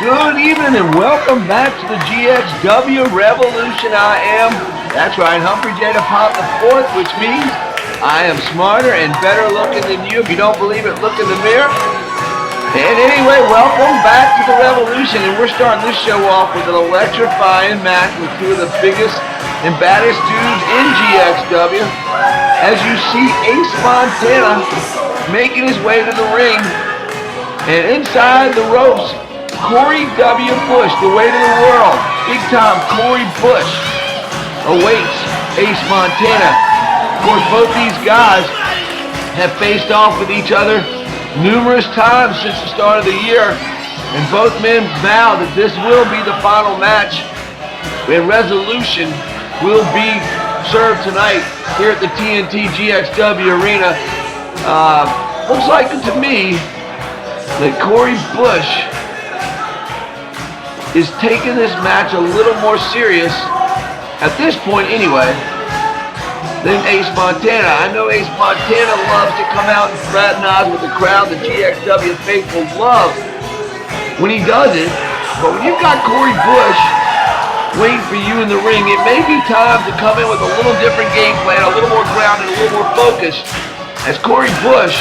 Good evening and welcome back to the GXW Revolution. That's right, Humphrey J. DePont IV, which means I am smarter and better looking than you. If you don't believe it, look in the mirror. And anyway, welcome back to the Revolution. And we're starting this show off with an electrifying match with two of the biggest and baddest dudes in GXW. As you see Ace Montana making his way to the ring. And inside the ropes, Cory W. Bush, the way to the world. Big time Cory Bush awaits Ace Montana. Of course, both these guys have faced off with each other numerous times since the start of the year. And both men vow that this will be the final match. And resolution will be served tonight here at the TNT GXW Arena. Looks like to me that Cory Bush is taking this match a little more serious, at this point anyway, than Ace Montana. I know Ace Montana loves to come out and fraternize with the crowd. The GXW faithful love when he does it. But when you've got Cory Bush waiting for you in the ring, it may be time to come in with a little different game plan, a little more grounded, a little more focused, as Cory Bush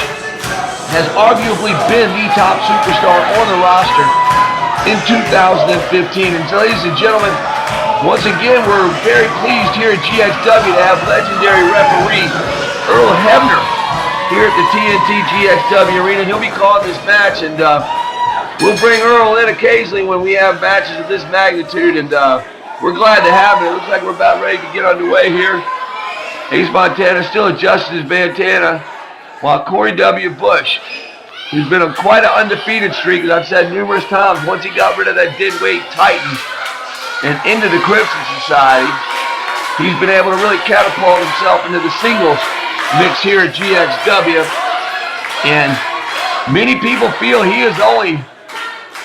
has arguably been the top superstar on the roster in 2015. And ladies and gentlemen, once again, we're very pleased here at GXW to have legendary referee Earl Hebner here at the TNT GXW Arena. He'll be calling this match, and we'll bring Earl in occasionally when we have matches of this magnitude, and we're glad to have it. It looks like we're about ready to get underway here. Ace Montana still adjusting his bandana, while Cory W. Bush, who's been on quite an undefeated streak, as I've said numerous times, once he got rid of that deadweight Titan and into the Crimson Society, he's been able to really catapult himself into the singles mix here at GXW. And many people feel it's only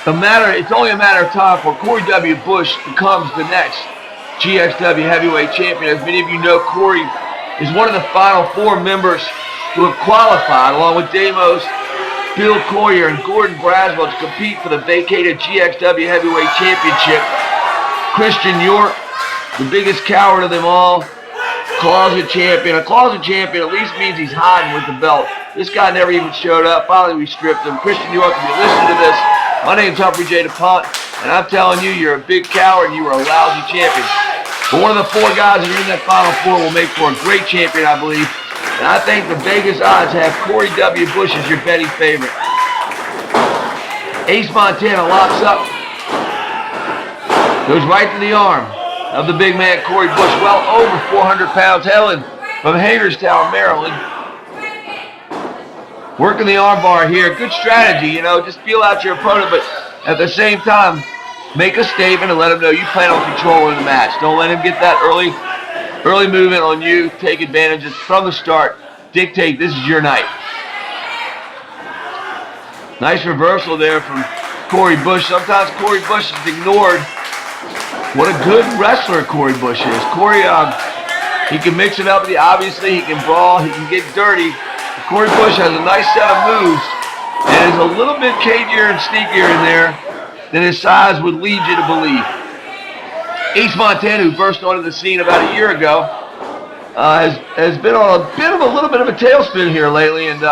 a matter of time for Cory W. Bush becomes the next GXW heavyweight champion. As many of you know, Cory is one of the final four members who have qualified, along with Damos, Bill Collier, and Gordon Braswell, to compete for the vacated GXW Heavyweight Championship. Christian York, the biggest coward of them all, closet champion. A closet champion at least means he's hiding with the belt. This guy never even showed up. Finally, we stripped him. Christian York, if you're listening to this, my name's Humphrey J. DePont, and I'm telling you, you're a big coward and you are a lousy champion. But one of the four guys that are in that final four will make for a great champion, I believe. And I think the Vegas odds have Cory W. Bush as your betting favorite. Ace Montana locks up. Goes right to the arm of the big man, Cory Bush. Well over 400 pounds, hailing from Hagerstown, Maryland. Working the arm bar here. Good strategy, just feel out your opponent, but at the same time, make a statement and let him know you plan on controlling the match. Don't let him get that early movement on you. Take advantage from the start. Dictate this is your night. Nice reversal there from Cory Bush. Sometimes Cory Bush is ignored. What a good wrestler Cory Bush is. Cory, he can mix it up. Obviously, he can brawl. He can get dirty. Cory Bush has a nice set of moves and is a little bit cagier and sneakier in there than his size would lead you to believe. Ace Montana, who burst onto the scene about a year ago, has been on a little bit of a tailspin here lately, and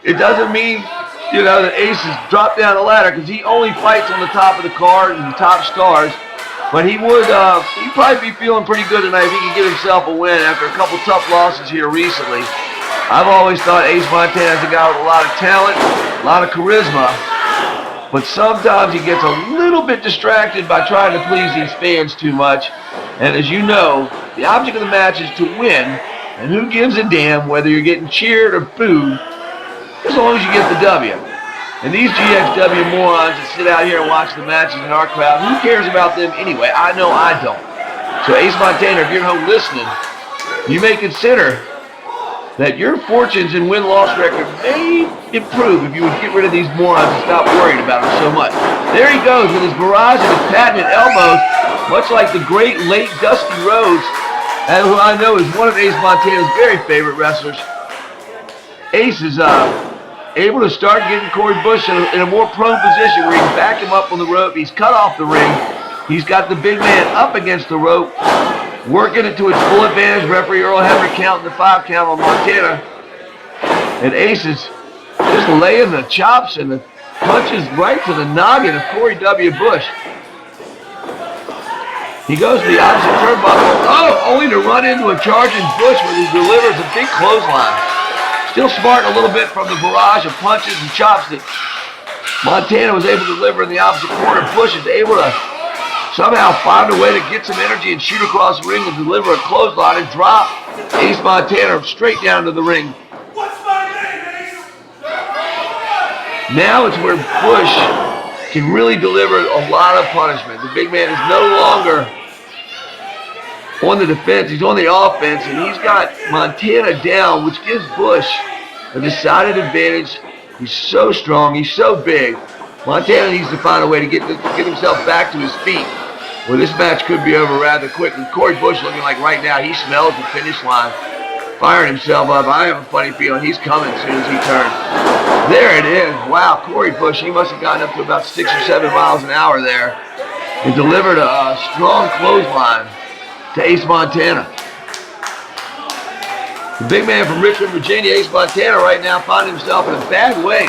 it doesn't mean that Ace has dropped down the ladder, because he only fights on the top of the card and the top stars. But he'd probably be feeling pretty good tonight if he could get himself a win after a couple tough losses here recently. I've always thought Ace Montana is a guy with a lot of talent, a lot of charisma. But sometimes he gets a little bit distracted by trying to please these fans too much. And as you know, the object of the match is to win. And who gives a damn whether you're getting cheered or booed, as long as you get the W. And these GXW morons that sit out here and watch the matches in our crowd, who cares about them anyway? I know I don't. So Ace Montana, if you're at home listening, you may consider that your fortunes and win-loss record may improve if you would get rid of these morons and stop worrying about them so much. There he goes with his barrage of his patented elbows, much like the great late Dusty Rhodes, who I know is one of Ace Montana's very favorite wrestlers. Ace is able to start getting Cory Bush in a more prone position where he can back him up on the rope. He's cut off the ring. He's got the big man up against the rope, working it to its full advantage. Referee Earl Hebner counting the 5 count on Montana. And Ace is just laying the chops and the punches right to the noggin of Cory W. Bush. He goes to the opposite turnbuckle. Oh, only to run into a charging Bush when he delivers a big clothesline. Still smarting a little bit from the barrage of punches and chops that Montana was able to deliver in the opposite corner. Bush is able to somehow find a way to get some energy and shoot across the ring and deliver a clothesline and drop Ace Montana straight down to the ring. Now it's where Bush can really deliver a lot of punishment. The big man is no longer on the defense. He's on the offense, and he's got Montana down, which gives Bush a decided advantage. He's so strong. He's so big. Montana needs to find a way to get himself back to his feet, where this match could be over rather quickly. Cory Bush looking like right now he smells the finish line, firing himself up. I have a funny feeling he's coming as soon as he turns. There it is. Wow, Cory Bush, he must have gotten up to about 6 or 7 miles an hour there and delivered a strong clothesline to Ace Montana. The big man from Richmond, Virginia, Ace Montana, right now finding himself in a bad way.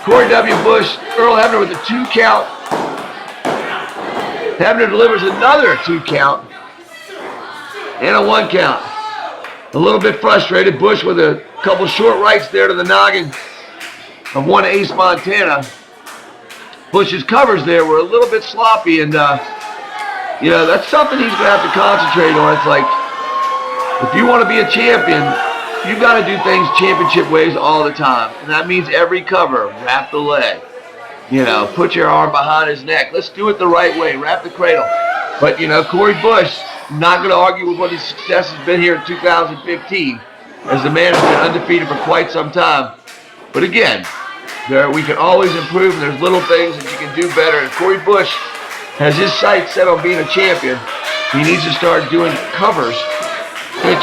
Cory W. Bush, Earl Hebner with a 2 count. Hebner delivers another 2 count and a 1 count. A little bit frustrated. Bush with a couple short rights there to the noggin of one Ace Montana. Bush's covers there were a little bit sloppy, and that's something he's going to have to concentrate on. It's like, if you want to be a champion, you've got to do things championship ways all the time. And that means every cover, wrap the leg. Put your arm behind his neck. Let's do it the right way. Wrap the cradle. But, Cory Bush, not going to argue with what his success has been here in 2015, as the man has been undefeated for quite some time. But again, we can always improve, and there's little things that you can do better. And Cory Bush has his sights set on being a champion. He needs to start doing covers in a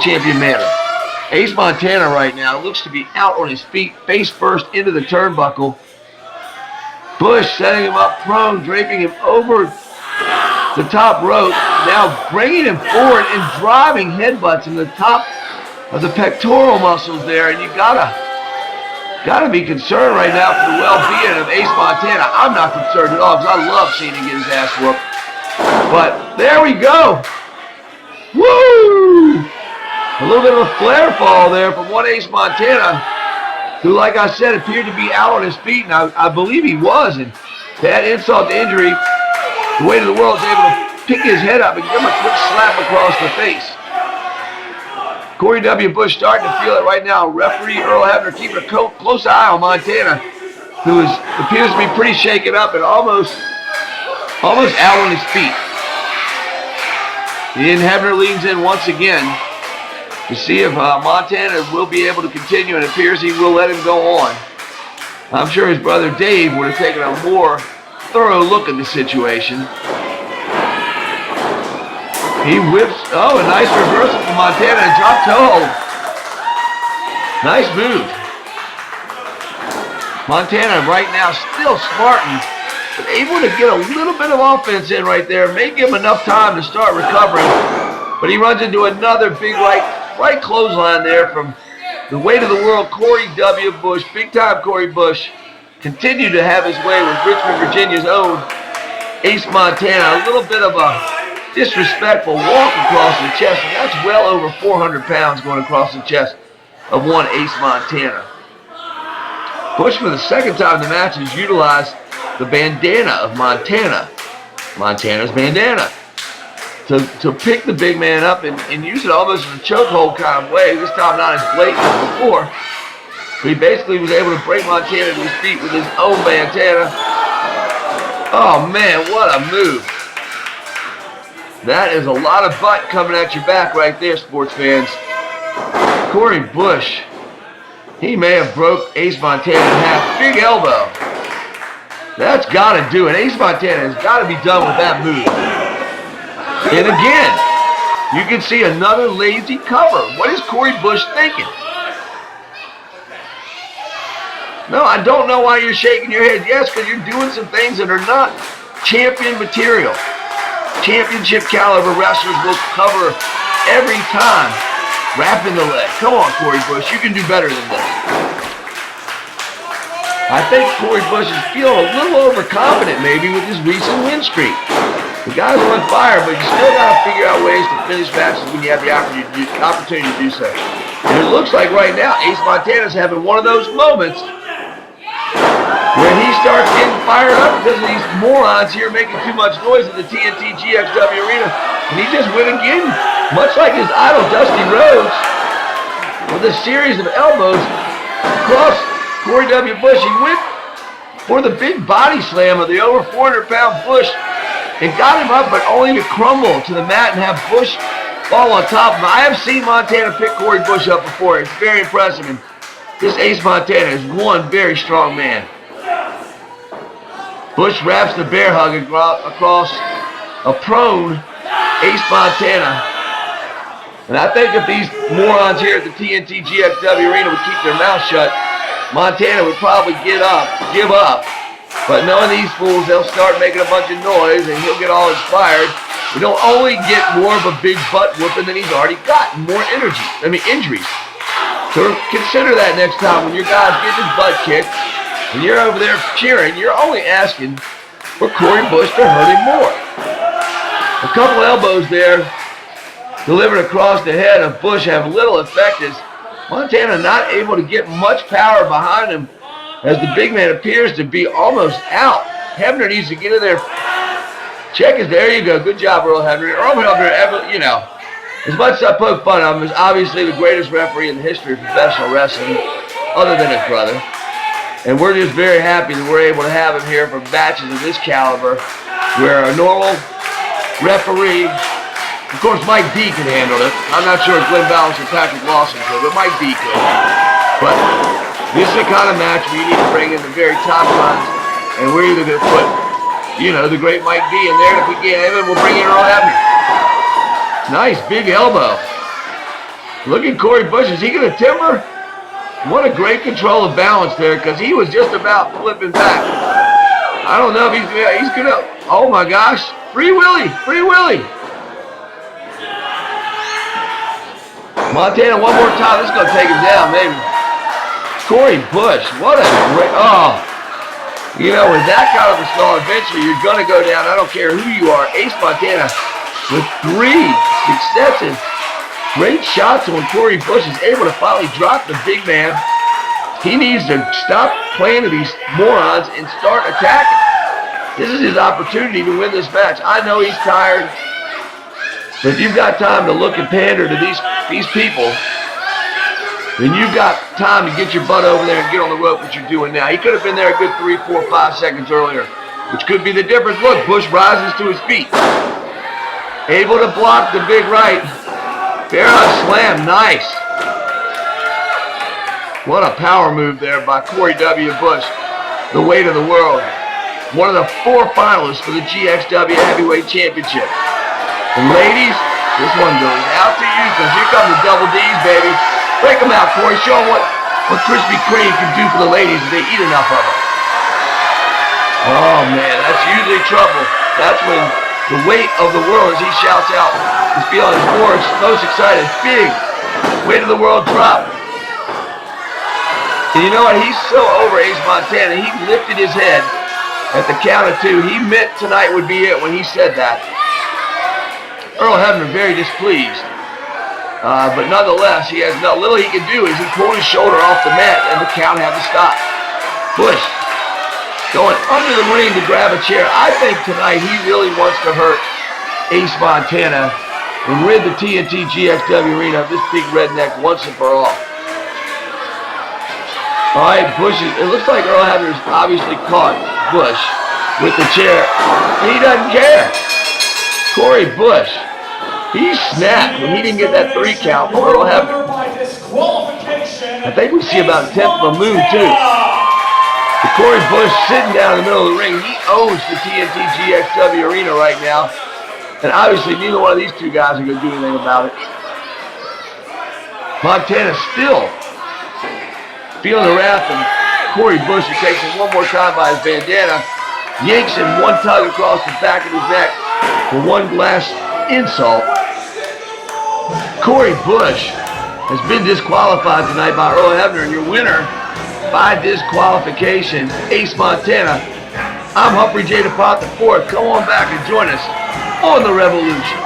champion manner. Ace Montana right now looks to be out on his feet, face first into the turnbuckle. Bush setting him up prone, draping him over the top rope, now bringing him forward and driving headbutts in the top of the pectoral muscles there, and you gotta be concerned right now for the well-being of Ace Montana. I'm not concerned at all, because I love seeing him get his ass whooped. But there we go. Woo! A little bit of a flare fall there from one Ace Montana, who, like I said, appeared to be out on his feet, and I believe he was. And to add insult to injury, the weight of the world is able to pick his head up and give him a quick slap across the face. Cory W. Bush starting to feel it right now. Referee Earl Hebner keeping a close eye on Montana, who appears to be pretty shaken up and almost out on his feet. And Hebner leans in once again to see if Montana will be able to continue, and it appears he will let him go on. I'm sure his brother Dave would have taken a more thorough look at the situation. He whips, a nice reversal from Montana and drop toe hold. Nice move. Montana right now still smarting, but able to get a little bit of offense in right there. May give him enough time to start recovering, but he runs into another big right clothesline there from the weight of the world, Cory W. Bush. Big time Cory Bush continued to have his way with Richmond, Virginia's own Ace Montana. A little bit of a disrespectful walk across the chest, and that's well over 400 pounds going across the chest of one Ace Montana. Bush, for the second time in the match, has utilized the bandana of Montana's bandana, to pick the big man up and use it almost in a chokehold kind of way. This time not as blatant as before. But he basically was able to bring Montana to his feet with his own bandana. Oh man, what a move. That is a lot of butt coming at your back right there, sports fans. Cory Bush, he may have broke Ace Montana in half. Big elbow. That's got to do it. Ace Montana has got to be done with that move. And again, you can see another lazy cover. What is Cory Bush thinking? No, I don't know why you're shaking your head. Yes, because you're doing some things that are not champion material. Championship caliber wrestlers will cover every time. Wrapping the leg. Come on, Cory Bush. You can do better than this. I think Cory Bush is feeling a little overconfident maybe with his recent win streak. The guy's on fire, but you still got to figure out ways to finish matches when you have the opportunity to do so. And it looks like right now Ace Montana's having one of those moments when he starts getting fired up because of these morons here making too much noise in the TNT GXW arena. And he just went again, much like his idol Dusty Rhodes, with a series of elbows across Cory W. Bush. He went for the big body slam of the over 400-pound Bush and got him up, but only to crumble to the mat and have Bush fall on top of him. I have seen Montana pick Cory Bush up before. It's very impressive. And this Ace Montana is one very strong man. Bush wraps the bear hug across a prone Ace Montana. And I think if these morons here at the TNT GXW arena would keep their mouth shut, Montana would probably give up. But knowing these fools, they'll start making a bunch of noise and he'll get all inspired. And he'll only get more of a big butt whooping than he's already gotten, more injuries. So consider that next time when your guy's getting his butt kicked and you're over there cheering, you're only asking for Cory Bush to hurt him more. A couple elbows there delivered across the head of Bush have little effect as Montana not able to get much power behind him as the big man appears to be almost out. Hebner needs to get in there. Check his, there you go. Good job, Earl Hebner. Earl Hebner, you know, as much as I poke fun of him, is obviously the greatest referee in the history of professional wrestling, other than his brother. And we're just very happy that we're able to have him here for matches of this caliber, where a normal referee, of course Mike D can handle it. I'm not sure if Glenn Ballas or Patrick Lawson could, but Mike D could. But this is the kind of match where you need to bring in the very top guns, and we're either going to put, you know, the great Mike D in there. If we can't have it, we'll bring in Earl Hebner. Nice big elbow. Look at Cory Bush. Is he going to timber? What a great control of balance there, because he was just about flipping back. I don't know if he's going to, oh my gosh. Free Willy, Free Willy. Montana one more time. This is going to take him down, maybe. Cory Bush, what a great, oh. You know, with that kind of a stall, eventually you're going to go down. I don't care who you are. Ace Montana with 3 successive great shots when Cory Bush is able to finally drop the big man. He needs to stop playing to these morons and start attacking. This is his opportunity to win this match. I know he's tired, but if you've got time to look and pander to these people, then you've got time to get your butt over there and get on the rope, what you're doing now. He could have been there a good 3, 4, 5 seconds earlier, which could be the difference. Look, Bush rises to his feet. Able to block the big right. Bear hug slam, nice. What a power move there by Cory W. Bush. The weight of the world. One of the 4 finalists for the GXW Heavyweight Championship. And ladies, this one goes out to you because here come the double D's, baby. Break them out, Cory. Show them what Krispy Kreme can do for the ladies if they eat enough of them. Oh, man, that's usually trouble. That's when the weight of the world, as he shouts out, is feeling most excited. Big weight of the world drop. And you know what? He's so over Ace Montana. He lifted his head at the count of 2. He meant tonight would be it when he said that. Earl Hebner very displeased. But nonetheless, he has little he can do as he pulled his shoulder off the mat and the count had to stop. Bush going under the ring to grab a chair. I think tonight he really wants to hurt Ace Montana and rid the TNT GXW arena of this big redneck once and for all. All right, Bush, it looks like Earl Hebner's obviously caught Bush with the chair. He doesn't care. Cory Bush, he snapped when he didn't get that 3 count from Earl Hebner. I think we see about a 10th of a move, too. The Cory Bush sitting down in the middle of the ring. He owns the TNT GXW arena right now. And obviously, neither one of these 2 guys are going to do anything about it. Montana still feeling the wrath of Cory Bush, who takes him one more time by his bandana, yanks him one tug across the back of his neck for one glass insult. Cory Bush has been disqualified tonight by Earl Hebner, and your winner by disqualification, Ace Montana. I'm Humphrey J. DePot IV. Come on back and join us on the revolution.